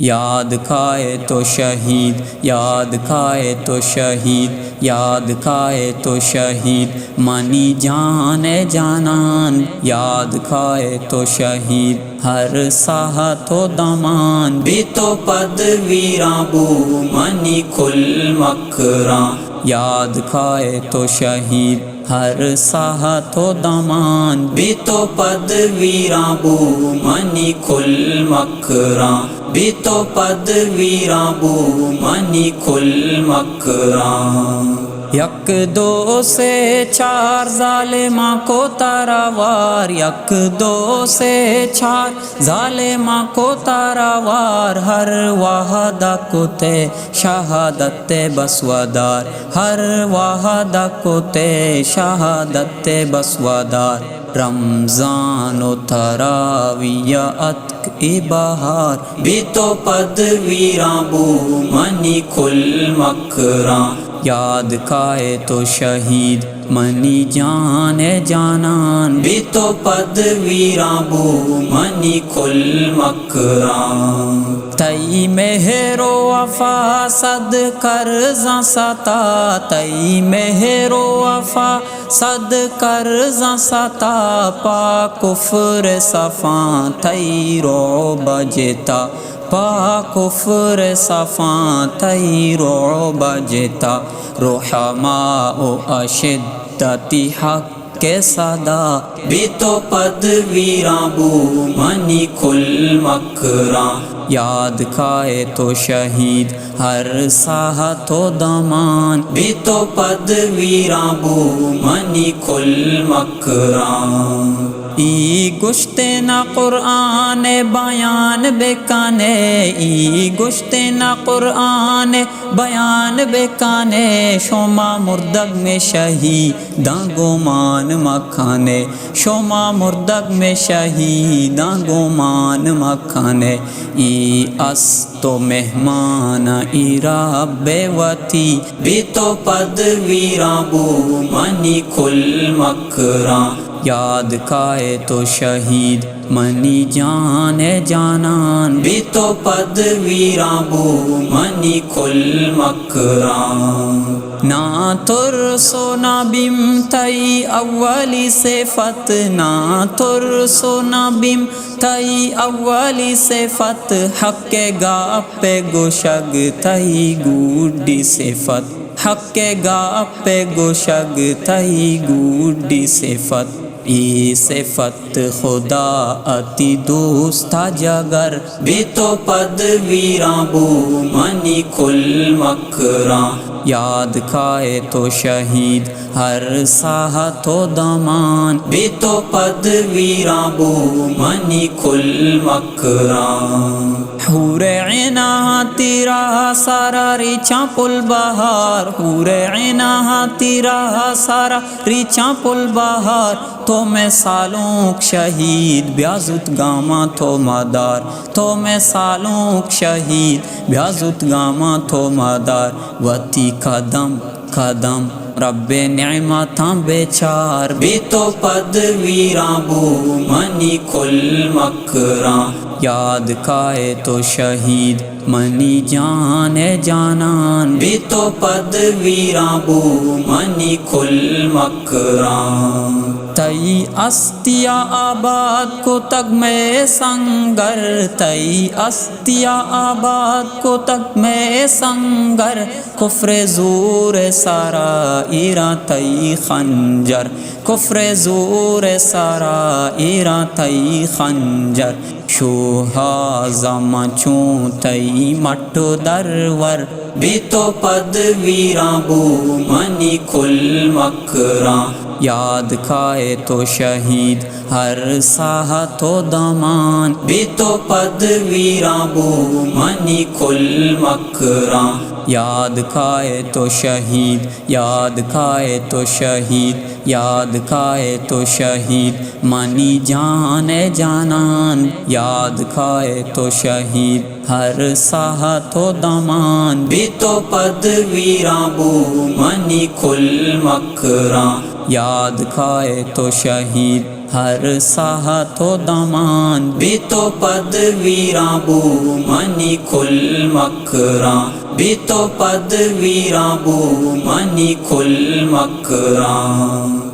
یاد کھائے تو شہید، یاد کھائے تو شہید، یاد کھائے تو شہید، منی جان جانان، یاد کھائے تو شہید، ہر ساہ تو دمان، بھی تو پد ویراں بو منی کھل مکراں، یاد کھائے تو شہید، ہر ساہ تو دمان، بھی تو پد ویراں بو منی کھل مکراں، بھی تو پد ویراں بو منی کھل مکراں۔ یک دو سے چار ظالماں کو تاراوار، یک دو سے چار ظالماں کو تاراوار، ہر واحدہ کو تے شہادت بسودار، ہر واحدہ کو تے شہادت بسودار، رمضان و تراویہ اتک بہار، بھی تو پد ویراں بو منی کھل مکراں، یاد کھائے تو شہید، منی جان جانان، بھی تو پد ویراں بو منی کھل مکراں۔ تئی مہر و وفا صد قرضاں ستا، تئی مہر و وفا صد قرضاں ستا، پا کفر صفاں تئی رعب جتا، پا کفر صفاں تئی رعب جتا، رحماء اشدت حق کے صدا، بھی تو پد ویراں بو منی کھل مکراں، یاد کھائے تو شہید، ہر ساہ تو دمان، بھی تو پد ویراں بو منی کھل مکراں۔ ای گشت نہ قرآن بیان بکانے، ای گشت نہ قرآن بیان بکانے، شما مردگ میں شہیداں گمان مکھانے، شما مردگ میں شہیداں گمان مکھانے، ای است و مہمان ای رب وتی، بھی تو پد ویراں بو منی کھل مکراں، یاد کھائے تو شہید، منی جان جانان، بھی تو پد ویراں بو منی کھل مکراں۔ نہ ترسو نہ بیم تئی اولی صفت، نہ ترسو نہ بیم تئی اولی صفت، حق گاپ گوشگ تئی گوڈی صفت، حق گاپ گوشگ تئی گوڈی صفت، ای صفت خدا اتی دوست جگر، بھی تو پد ویراں بو منی کھل مکراں، یاد کھائے تو شہید، ہر ساہ تو دمان، بھی تو پد ویراں بو منی کھل مکراں۔ حور عیناں تیرا سارا ریچاں پل بہار، حور عیناں تیرا سارا ریچاں پل بہار، تو میں سالوں شہید بیازت گاما تو مدار، تو میں سالوں شہید بیازت گاما تو مدار، وتی قدم قدم رب نعمتاں بیچار، بھی تو پد ویراں بو منی کھل مکراں، یاد کھائے تو شہید، منی جان جانان، بھی تو پد ویراں بو منی کھل مکراں۔ تئی استیا آباد کو تگ میں سنگر، تئی استیا آباد کو تگ میں سنگر، کفر زور سارا ایراں تئی خنجر، کفر زور سارا ایراں تئی خنجر، شوہا زماں چوں تئی مٹو درور، بھی تو پد ویراں بو منی کھل مکراں، یاد کھائے تو شہید، ہر ساہ تو دمان، بھی تو پد ویراں بو منی کھل مکراں، یاد کھائے تو شہید، یاد کھائے تو شہید، یاد کھائے تو شہید، منی جان جانان، یاد کھائے تو شہید، ہر ساہ تو دمان، بھی تو پد ویراں بو منی کھل مکراں، یاد کھائے تو شہید، ہر ساہ تو دمان بھی تو پدویراں بو منی کھل مکراں بھی تو پدویراں بو منی کھل مکراں